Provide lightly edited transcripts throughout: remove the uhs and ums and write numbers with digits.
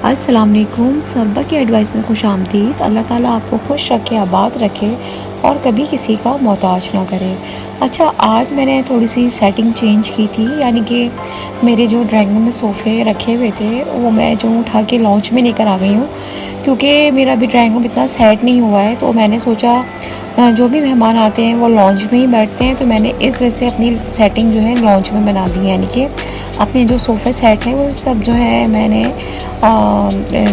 अस्सलाम वालेकुम। सबा की एडवाइस में खुश आमदीद। अल्लाह ताला आपको खुश रखे, आबाद रखे और कभी किसी का मोहताज ना करे। अच्छा, आज मैंने थोड़ी सी सेटिंग चेंज की थी, यानी कि मेरे जो ड्राइंग रूम में सोफ़े रखे हुए थे वो मैं जो उठा के लॉन्च में लेकर आ गई हूँ, क्योंकि मेरा अभी ड्राइंग रूम इतना सेट नहीं हुआ है। तो मैंने सोचा जो भी मेहमान आते हैं वो लॉन्च में ही बैठते हैं, तो मैंने इस वजह से अपनी सेटिंग जो है लॉन्च में बना दी है। यानी कि अपने जो सोफ़े सेट हैं वो सब जो है मैंने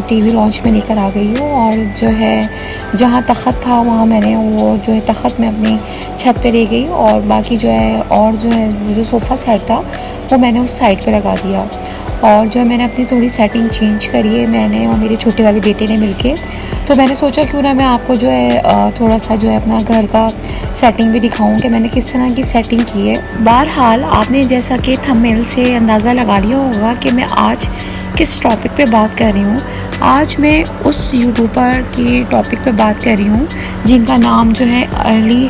टीवी लॉन्च में लेकर आ गई हूँ। और जो है जहाँ तख़्त था वहाँ मैंने वो जो है तख़्त में अपनी छत पे ले गई, और बाकी जो है और जो है जो सोफ़ा सेट था वो मैंने उस साइड पे लगा दिया। और जो है मैंने अपनी थोड़ी सेटिंग चेंज करी है, मैंने और मेरे छोटे वाले बेटे ने मिलके। तो मैंने सोचा क्यों ना मैं आपको जो है थोड़ा सा जो है अपना घर का सेटिंग भी दिखाऊं कि मैंने किस तरह की सेटिंग की है। बहरहाल आपने जैसा कि थंबनेल से अंदाज़ा लगा लिया होगा कि मैं आज किस टॉपिक पे बात कर रही हूँ। आज मैं उस यूट्यूबर की टॉपिक पे बात कर रही हूँ जिनका नाम जो है अली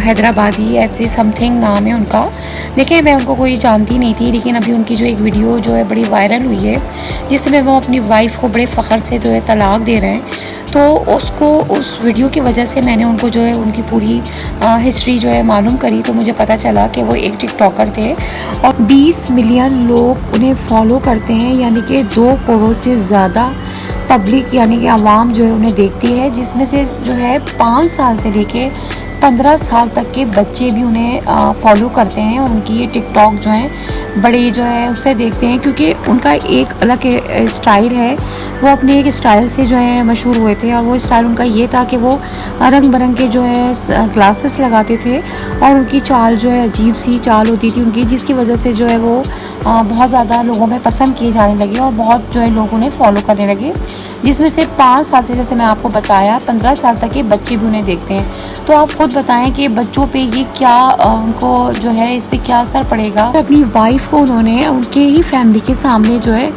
हैदराबादी ऐसे समथिंग नाम है उनका। देखिए, मैं उनको कोई जानती नहीं थी, लेकिन अभी उनकी जो एक वीडियो जो है बड़ी वायरल हुई है, जिसमें वो अपनी वाइफ को बड़े फ़ख्र से जो है तलाक दे रहे हैं। तो उस वीडियो की वजह से मैंने उनको जो है उनकी पूरी हिस्ट्री जो है मालूम करी, तो मुझे पता चला कि वो एक टिकटॉकर थे और 20 मिलियन लोग उन्हें फॉलो करते हैं, यानी कि 2 करोड़ से ज़्यादा पब्लिक यानी कि आवाम जो है उन्हें देखती है, जिसमें से जो है 5 साल से लेके 15 साल तक के बच्चे भी उन्हें फॉलो करते हैं। और उनकी ये टिकटॉक जो है बड़े जो है उससे देखते हैं, क्योंकि उनका एक अलग स्टाइल है। वो अपने एक स्टाइल से जो है मशहूर हुए थे, और वो स्टाइल उनका ये था कि वो रंग बिरंग के जो है ग्लासेस लगाते थे, और उनकी चाल जो है अजीब सी चाल होती थी उनकी, जिसकी वजह से जो है वो बहुत ज़्यादा लोगों में पसंद किए जाने लगे और बहुत जो है लोग उन्हें फॉलो करने लगे, जिसमें से 5 साल से, जैसे मैं आपको बताया, 15 साल तक के बच्चे भी उन्हें देखते हैं। तो आप खुद बताएं कि बच्चों पे ये क्या उनको जो है इस पे क्या असर पड़ेगा। अपनी वाइफ को उन्होंने उनके ही फैमिली के सामने जो है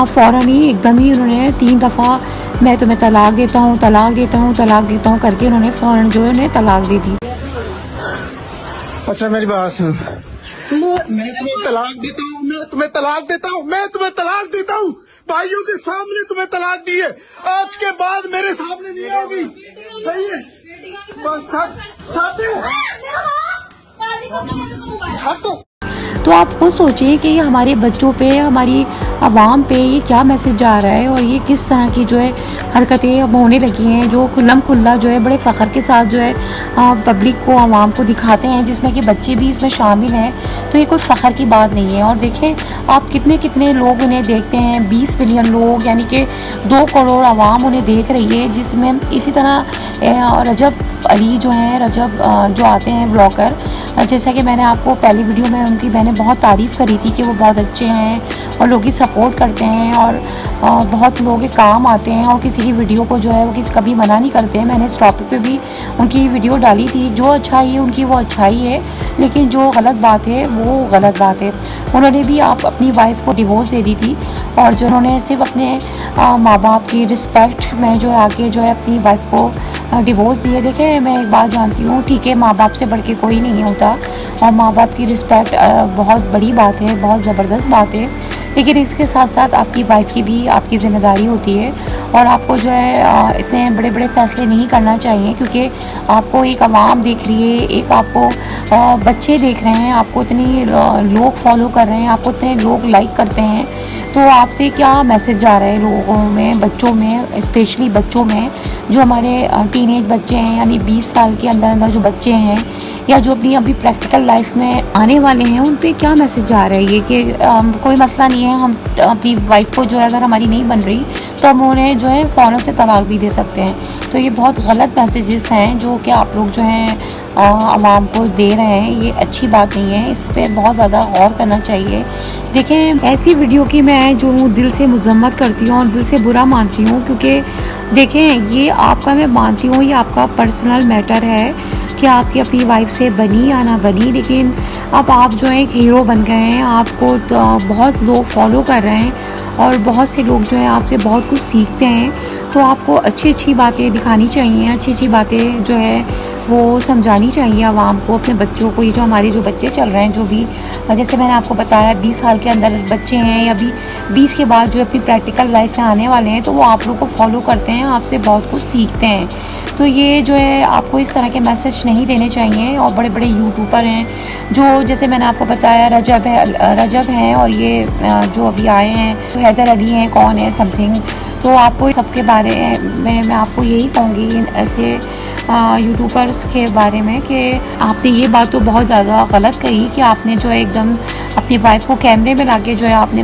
फ़ौरन ही एकदम ही उन्होंने 3 दफ़ा मैं तुम्हें तलाक देता हूँ, तलाक देता हूँ, तलाक देता हूँ करके उन्होंने फ़ौरन जो है उन्हें तलाक दे दी। अच्छा, मेरी बात सुन। मैं तुम्हें तलाक देता हूँ, मैं तुम्हें तलाक देता हूँ, मैं तुम्हें तलाक देता हूँ। भाइयों के सामने तुम्हें तलाक दी है, आज के बाद मेरे सामने नहीं होगी। सही है, बस छाट दो। तो आप खुद सोचिए कि हमारे बच्चों पे, हमारी आवाम पे ये क्या मैसेज जा रहा है, और ये किस तरह की जो है हरकतें अब होने लगी हैं, जो खुल्लम खुल्ला जो है बड़े फ़ख्र के साथ जो है पब्लिक को, आवाम को दिखाते हैं, जिसमें कि बच्चे भी इसमें शामिल हैं। तो ये कोई फ़ख्र की बात नहीं है। और देखें आप कितने कितने लोग उन्हें देखते हैं, 20 मिलियन लोग, यानी कि 2 करोड़ आवाम उन्हें देख रही है। जिसमें इसी तरह रजब अली जो हैं, रजब जो आते हैं ब्लॉगर, जैसा कि मैंने आपको पहली वीडियो में उनकी मैंने बहुत तारीफ़ करी थी कि वो बहुत अच्छे हैं और लोग की सपोर्ट करते हैं, और बहुत लोगों के काम आते हैं, और किसी की वीडियो को जो है वो कभी मना नहीं करते हैं। मैंने इस टॉपिक पे भी उनकी वीडियो डाली थी। जो अच्छाई है उनकी वो अच्छाई है, लेकिन जो गलत बात है वो गलत बात है। उन्होंने भी आप अपनी वाइफ को डिवोर्स दे दी थी, और जो उन्होंने सिर्फ अपने माँ बाप की रिस्पेक्ट में जो है आके जो है अपनी वाइफ को डिवोर्स दिए। देखें, मैं एक बात जानती हूँ, ठीक है, माँ बाप से बढ़ के कोई नहीं होता, और माँ बाप की रिस्पेक्ट बहुत बड़ी बात है, बहुत ज़बरदस्त बात है, लेकिन इसके साथ साथ आपकी वाइफ की भी आपकी ज़िम्मेदारी होती है। और आपको जो है इतने बड़े बड़े फ़ैसले नहीं करना चाहिए, क्योंकि आपको एक आवाम देख रही है, एक आपको बच्चे देख रहे हैं, आपको इतनी लोग फॉलो कर रहे हैं, आपको इतने लोग लाइक करते हैं। तो आपसे क्या मैसेज जा रहा है लोगों में, बच्चों में, स्पेशली बच्चों में, जो हमारे टीनेज बच्चे हैं, यानी 20 साल के अंदर अंदर जो बच्चे हैं, या जो अपनी अभी प्रैक्टिकल लाइफ में आने वाले हैं, उन पे क्या मैसेज जा रहा है ये कि कोई मसला नहीं है, हम अपनी वाइफ को जो है अगर हमारी नहीं बन रही तो हम उन्हें जो है फ़ौरन से तलाक भी दे सकते हैं। तो ये बहुत गलत मैसेजेस हैं जो कि आप लोग जो हैं आवाम को दे रहे हैं। ये अच्छी बात नहीं है, इस पर बहुत ज़्यादा गौर करना चाहिए। देखें, ऐसी वीडियो की मैं जो दिल से मज़म्मत करती हूँ और दिल से बुरा मानती हूँ, क्योंकि देखें ये आपका, मैं मानती हूँ ये आपका पर्सनल मैटर है कि आपकी अपनी वाइफ से बनी या ना बनी, लेकिन अब आप जो है एक हीरो बन गए हैं, आपको तो बहुत लोग फॉलो कर रहे हैं, और बहुत से लोग जो है आपसे बहुत कुछ सीखते हैं। तो आपको अच्छी अच्छी बातें दिखानी चाहिए, अच्छी अच्छी बातें जो है वो समझानी चाहिए आवाम को, अपने बच्चों को। ये जो हमारे जो बच्चे चल रहे हैं, जो भी जैसे मैंने आपको बताया 20 साल के अंदर बच्चे हैं या भी 20 के बाद जो अपनी प्रैक्टिकल लाइफ में आने वाले हैं, तो वो आप लोग को फॉलो करते हैं, आपसे बहुत कुछ सीखते हैं। तो ये जो है आपको इस तरह के मैसेज नहीं देने चाहिए। और बड़े बड़े यूट्यूबर हैं जो, जैसे मैंने आपको बताया रजब हैं, और ये जो अभी आए हैं तो हैदर अली हैं, कौन है समथिंग। तो आपको सबके बारे में मैं आपको यही कहूँगी ऐसे यूट्यूबर्स के बारे में कि आपने ये बात तो बहुत ज़्यादा गलत कही कि आपने जो है एकदम अपनी वाइफ को कैमरे में लाके जो है आपने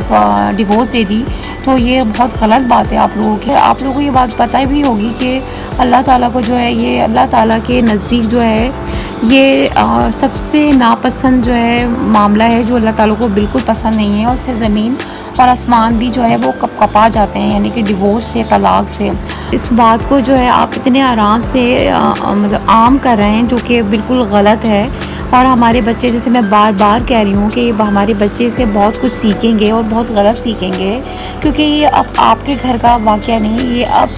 डिवोर्स दे दी। तो ये बहुत गलत बात है आप लोगों की। आप लोगों को ये बात पता भी होगी कि अल्लाह ताला को जो है, ये अल्लाह ताला के नज़दीक जो है ये सबसे नापसंद जो है मामला है, जो अल्लाह ताला को बिल्कुल पसंद नहीं है। और उससे ज़मीन और आसमान भी जो है वो कपा जाते हैं, यानी कि डिवोर्स से, तलाक से। इस बात को जो है आप इतने आराम से मतलब आम कर रहे हैं, जो कि बिल्कुल गलत है। और हमारे बच्चे, जैसे मैं बार बार कह रही हूँ कि हमारे बच्चे से बहुत कुछ सीखेंगे और बहुत गलत सीखेंगे, क्योंकि ये अब आपके घर का वाक़या नहीं, ये अब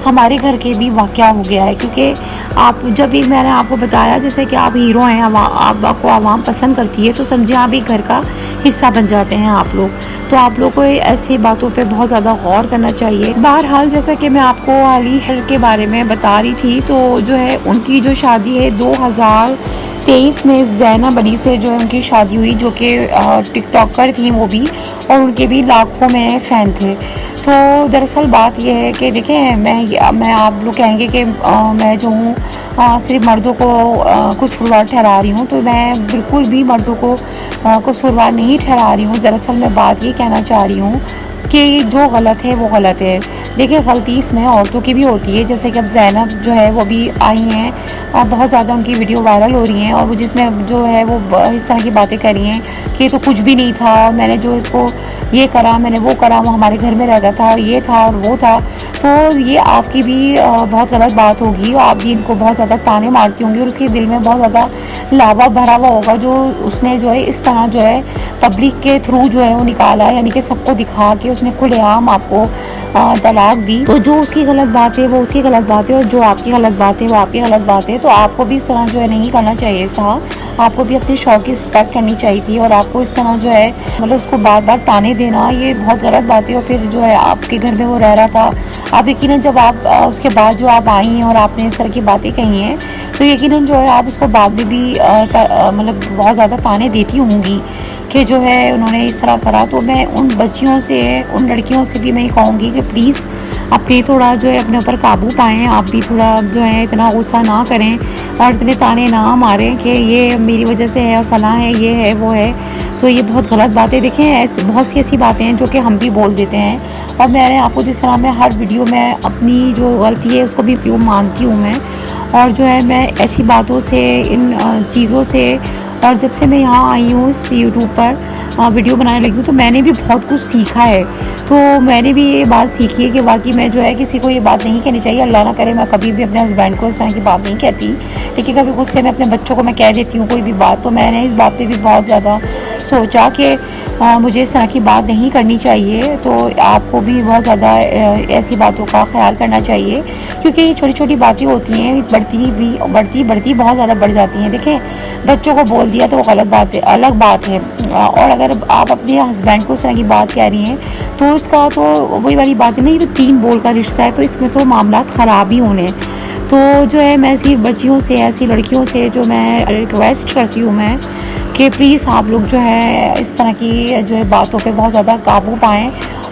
हमारे घर के भी वाक़या हो गया है। क्योंकि आप जब भी, मैंने आपको बताया जैसे कि आप हीरो हैं, आपको आवाम पसंद करती है, तो समझिए आप एक घर का हिस्सा बन जाते हैं आप लोग। तो आप लोग को ऐसी बातों पे बहुत ज़्यादा गौर करना चाहिए। बहरहाल जैसा कि मैं आपको अली के बारे में बता रही थी, तो जो है उनकी जो शादी है 2023 में ज़ैनब अली से जो है उनकी शादी हुई, जो कि टिकटॉकर थी वो भी, और उनके भी लाखों में फ़ैन थे। तो दरअसल बात यह है कि देखें, मैं आप लोग कहेंगे कि मैं जो हूँ सिर्फ मर्दों को कसूरवार ठहरा रही हूँ, तो मैं बिल्कुल भी मर्दों को कसूरवार नहीं ठहरा रही हूँ। दरअसल मैं बात ये कहना चाह रही हूँ कि जो गलत है वो गलत है। देखिए, गलती इसमें औरतों की भी होती है, जैसे कि अब ज़ैनब जो है वो भी आई हैं और बहुत ज़्यादा उनकी वीडियो वायरल हो रही हैं, और वो जिसमें जो है वो इस तरह की बातें कर रही हैं कि ये तो कुछ भी नहीं था, और मैंने जो इसको ये करा, मैंने वो करा, वो हमारे घर में रहता था और ये था और वो था। तो ये आपकी भी बहुत गलत बात होगी, आप भी इनको बहुत ज़्यादा ताने मारती होंगी, और उसके दिल में बहुत ज़्यादा लावा भरा हुआ होगा, जो उसने जो है इस तरह जो है पब्लिक के थ्रू जो है वो निकाला, यानी कि सबको दिखा के उसने खुलेआम आपको तलाक दी। तो जो उसकी गलत बात है वो उसकी गलत बात है, और जो आपकी गलत बात है वो आपकी गलत बात है। तो आपको भी इस तरह जो है नहीं करना चाहिए था, आपको भी अपने शौक की रिस्पेक्ट करनी चाहिए थी, और आपको इस तरह जो है मतलब उसको बार बार ताने देना, ये बहुत गलत बात है। और फिर जो है आपके घर में वो रह रहा था, आप यकीनन जब आप उसके बाद जो आप आई हैं और आपने इस तरह की बातें कही हैं, तो यकीनन जो है आप उसको बाद में भी मतलब बहुत ज़्यादा ताने देती होंगी कि जो है उन्होंने इस तरह करा। तो मैं उन बच्चियों से, उन लड़कियों से भी मैं ये कहूँगी कि प्लीज़ अपने थोड़ा जो है अपने ऊपर काबू पाएँ, आप भी थोड़ा जो है इतना गुस्सा ना करें और इतने ताने ना मारें कि ये मेरी वजह से है और फलां है, ये है वो है। तो ये बहुत गलत बातें। देखें, बहुत सी ऐसी बातें हैं जो कि हम भी बोल देते हैं, और मैंने आपको जिस तरह मैं हर वीडियो में अपनी जो गलती है उसको भी क्यों मानती हूँ मैं, और जो है मैं ऐसी बातों से, इन चीज़ों से, और जब से मैं यहाँ आई हूँ इस यूट्यूब पर वीडियो बनाने लगी हूँ, तो मैंने भी बहुत कुछ सीखा है। तो मैंने भी ये बात सीखी है कि वाकई में जो है किसी को ये बात नहीं कहनी चाहिए। अल्लाह ना करे मैं कभी भी अपने हस्बैंड को इस तरह की बात नहीं कहती, लेकिन कभी गुस्से में अपने बच्चों को मैं कह देती हूँ कोई भी बात। तो मैंने इस बात पे भी बहुत ज़्यादा सोचा कि मुझे इस तरह की बात नहीं करनी चाहिए। तो आपको भी बहुत ज़्यादा ऐसी बातों का ख्याल करना चाहिए, क्योंकि ये छोटी छोटी बातें होती हैं, बढ़ती बहुत ज़्यादा बढ़ जाती हैं। देखें, बच्चों को बोल दिया तो वो गलत बात है, अलग बात है, और अगर आप अपने हस्बैंड को इस तरह की बात कह रही हैं, तो इसका तो वही वाली बात है ना, ये तो 3 बोल का रिश्ता है, तो इसमें तो मामला ख़राब ही होने। तो जो है मैं ऐसी बच्चियों से, ऐसी लड़कियों से जो मैं रिक्वेस्ट करती हूँ मैं कि प्लीज़ आप लोग जो है इस तरह की जो है बातों पे बहुत ज़्यादा काबू पाएँ,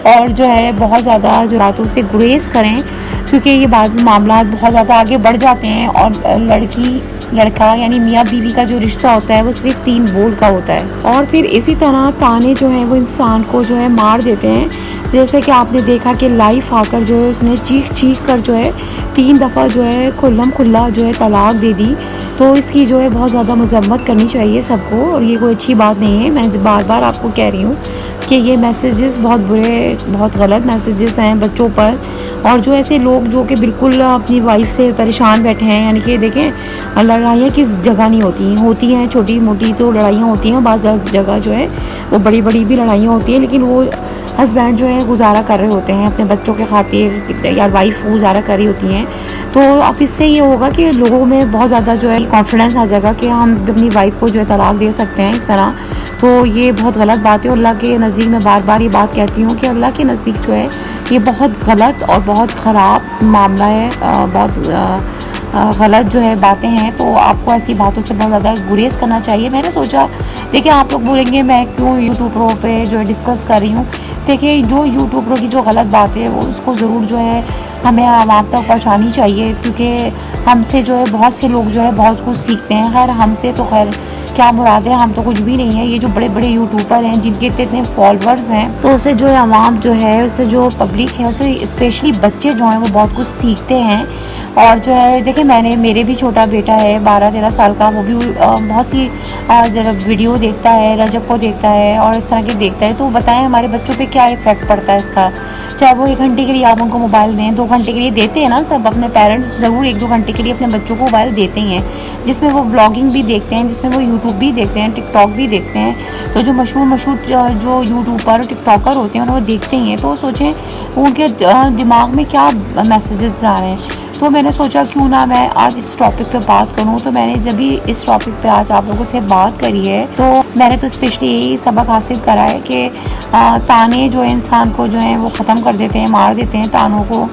और जो है बहुत ज़्यादा जो बातों से गुरेज करें, क्योंकि ये मामला बहुत ज़्यादा आगे बढ़ जाते हैं। और लड़का यानी मियाँ बीवी का जो रिश्ता होता है वो सिर्फ 3 बोल का होता है, और फिर इसी तरह ताने जो हैं वो इंसान को जो है मार देते हैं। जैसे कि आपने देखा कि लाइफ आकर जो है उसने चीख कर जो है 3 दफ़ा जो है खुल्लम खुल्ला जो है तलाक दे दी। तो इसकी जो है बहुत ज़्यादा मजम्मत करनी चाहिए सबको, और ये कोई अच्छी बात नहीं है। मैं बार बार आपको कह रही हूँ कि ये मैसेजेस बहुत बुरे, बहुत गलत मैसेजेस हैं बच्चों पर, और जो ऐसे लोग जो कि बिल्कुल अपनी वाइफ से परेशान बैठे हैं, यानी कि देखें लड़ाइयाँ किस जगह नहीं होती हैं छोटी मोटी तो लड़ाइयाँ होती हैं, बाज़ जगह जो है वो बड़ी बड़ी भी लड़ाइयाँ होती हैं, लेकिन वो हस्बैंड जो है गुजारा कर रहे होते हैं अपने बच्चों के खातिर, या वाइफ गुजारा कर रही होती हैं, तो अब इससे ये होगा कि लोगों में बहुत ज़्यादा जो है कॉन्फिडेंस आ जाएगा कि हम अपनी वाइफ को जो है तलाक दे सकते हैं इस तरह। तो ये बहुत गलत बात है, और अल्लाह के नज़दीक मैं बार बार ये बात कहती हूँ कि अल्लाह के नज़दीक जो है ये बहुत गलत और बहुत ख़राब मामला है, बहुत गलत जो है बातें हैं। तो आपको ऐसी बातों से बहुत ज़्यादा गुरेज करना चाहिए। मैंने सोचा, देखिए आप लोग बोलेंगे मैं क्यों यूट्यूबरों पे जो है डिस्कस कर रही हूँ। देखिए जो यूट्यूबरों की जो गलत बात है वो उसको ज़रूर जो है हमें आवाम तक पहुँचानी चाहिए, क्योंकि हमसे जो है बहुत से लोग जो है बहुत कुछ सीखते हैं। खैर हमसे तो खैर क्या मुराद है, हम तो कुछ भी नहीं है। ये जो बड़े बड़े यूट्यूबर हैं जिनके इतने इतने फॉलोअर्स हैं, तो उससे जो है आवाम जो है, उससे जो पब्लिक है, उससे स्पेशली बच्चे जो हैं वो बहुत कुछ सीखते हैं। और जो है देखिए मेरे भी छोटा बेटा है 12-13 साल का, वो भी बहुत सी जरा वीडियो देखता है, रजब को देखता है और इस तरह के देखता है। तो बताएं हमारे बच्चों पे क्या इफ़ेक्ट पड़ता है इसका। चाहे वो 1 घंटे के लिए आप उनको मोबाइल दें, 2 घंटे के लिए देते हैं ना, सब अपने पेरेंट्स ज़रूर 1-2 घंटे के लिए अपने बच्चों को मोबाइल देते ही हैं, जिसमें वो ब्लॉगिंग भी देखते हैं, जिसमें वो यूट्यूब भी देखते हैं, टिकटॉक भी देखते हैं। तो जो मशहूर जो यूट्यूबर टिकटॉकर होते हैं वो देखते ही हैं। तो सोचें उनके दिमाग में क्या मैसेजेस आ रहे हैं। तो मैंने सोचा क्यों ना मैं आज इस टॉपिक पे बात करूं। तो मैंने जब भी इस टॉपिक पे आज आप लोगों से बात करी है, तो मैंने तो स्पेशली यही सबक हासिल करा है कि ताने जो है इंसान को जो है वो ख़त्म कर देते हैं, मार देते हैं। तानों को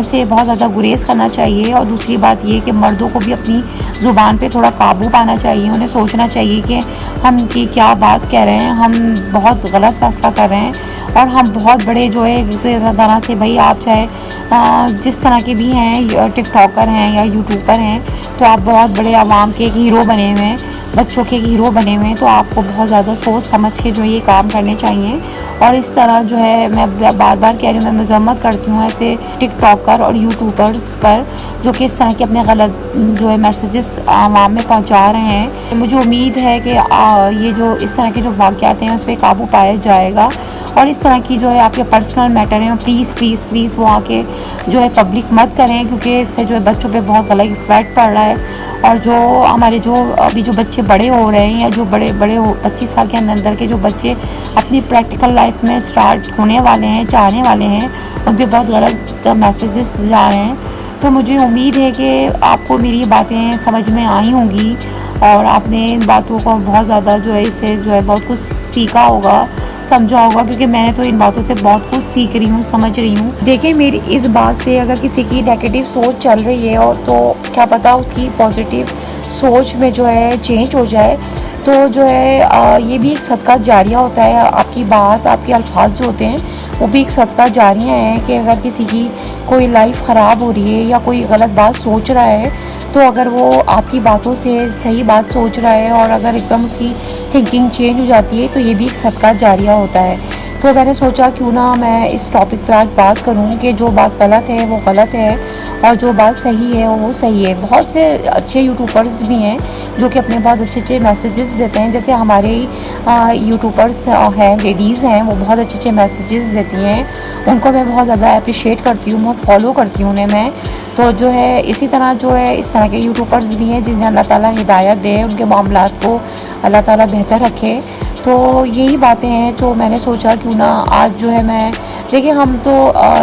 से बहुत ज़्यादा गुरेज करना चाहिए। और दूसरी बात ये कि मर्दों को भी अपनी ज़ुबान पे थोड़ा काबू पाना चाहिए। उन्हें सोचना चाहिए कि हम की क्या बात कह रहे हैं, हम बहुत गलत फैसला कर रहे हैं और हम बहुत बड़े जो है तरह से, भाई आप चाहे जिस तरह के भी हैं, टिकटॉकर हैं या यूट्यूबर हैं, तो आप बहुत बड़े आवाम के एक हीरो बने हुए हैं, बच्चों के एक हीरो बने हुए हैं। तो आपको बहुत ज़्यादा सोच समझ के जो ये काम करने चाहिए। और इस तरह जो है मैं बार बार कह रही हूँ, मैं मजम्मत करती हूँ ऐसे टिकटॉकर और यूट्यूबर्स पर जो कि इस तरह के अपने गलत जो है मैसेजेस आवाम में पहुँचा रहे हैं। मुझे उम्मीद है कि ये जो इस तरह के जो वाक़यात हैं उस पर काबू पाया जाएगा। और इस तरह की जो है आपके पर्सनल मैटर हैं, प्लीज़ प्लीज़ प्लीज़ वो आके जो है पब्लिक मत करें, क्योंकि इससे जो है बच्चों पे बहुत गलत इफेक्ट पड़ रहा है। और जो हमारे जो अभी जो बच्चे बड़े हो रहे हैं, या जो बड़े 25 साल के अंदर के जो बच्चे अपनी प्रैक्टिकल लाइफ में स्टार्ट होने वाले हैं, चाहने वाले हैं, उन पर बहुत गलत मैसेजेस जा रहे हैं। तो मुझे उम्मीद है कि आपको मेरी बातें समझ में आई होंगी और आपने इन बातों को बहुत ज़्यादा जो है इससे जो है बहुत कुछ सीखा होगा, समझा होगा, क्योंकि मैंने तो इन बातों से बहुत कुछ सीख रही हूँ, समझ रही हूँ। देखिए मेरी इस बात से अगर किसी की नेगेटिव सोच चल रही है, और तो क्या पता उसकी पॉजिटिव सोच में जो है चेंज हो जाए। तो जो है ये भी एक सदका जारिया होता है। आपकी बात, आपके अल्फाज जो होते हैं वो भी एक सदका जारिया है कि अगर किसी की कोई लाइफ ख़राब हो रही है या कोई गलत बात सोच रहा है, तो अगर वो आपकी बातों से सही बात सोच रहा है और अगर एकदम उसकी थिंकिंग चेंज हो जाती है, तो ये भी एक सदका जारिया होता है। तो मैंने सोचा क्यों ना मैं इस टॉपिक पे आज बात करूं कि जो बात गलत है वो गलत है और जो बात सही है वो सही है। बहुत से अच्छे यूट्यूबर्स भी हैं जो कि अपने बहुत अच्छे अच्छे मैसेजेस देते हैं। जैसे हमारे यूट्यूबर्स हैं, लेडीज़ हैं, वो बहुत अच्छे अच्छे मैसेजेस देती हैं। उनको मैं बहुत ज़्यादा अप्रिशिएट करती हूँ, बहुत फॉलो करती हूँ उन्हें मैं। तो जो है इसी तरह जो है इस तरह के यूट्यूबर्स भी हैं जिन्हें अल्लाह ताला हिदायत दे, उनके मामलात को अल्लाह ताला बेहतर रखे। तो यही बातें हैं जो मैंने सोचा क्यों ना आज जो है मैं, देखिए हम तो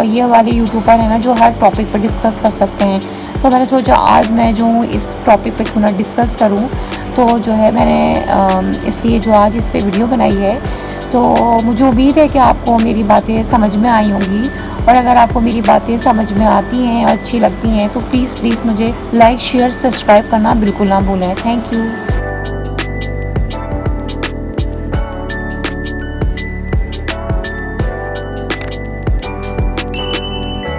ये वाले यूट्यूबर हैं ना जो हर टॉपिक पर डिस्कस कर सकते हैं। तो मैंने सोचा आज मैं जो इस टॉपिक पे क्यों ना डिस्कस करूं। तो जो है मैंने इसलिए जो आज इस पे वीडियो बनाई है। तो मुझे उम्मीद है कि आपको मेरी बातें समझ में आई होंगी, और अगर आपको मेरी बातें समझ में आती हैं, अच्छी लगती हैं, तो प्लीज़ प्लीज़ मुझे लाइक, शेयर, सब्सक्राइब करना बिल्कुल ना भूलें। Thank you.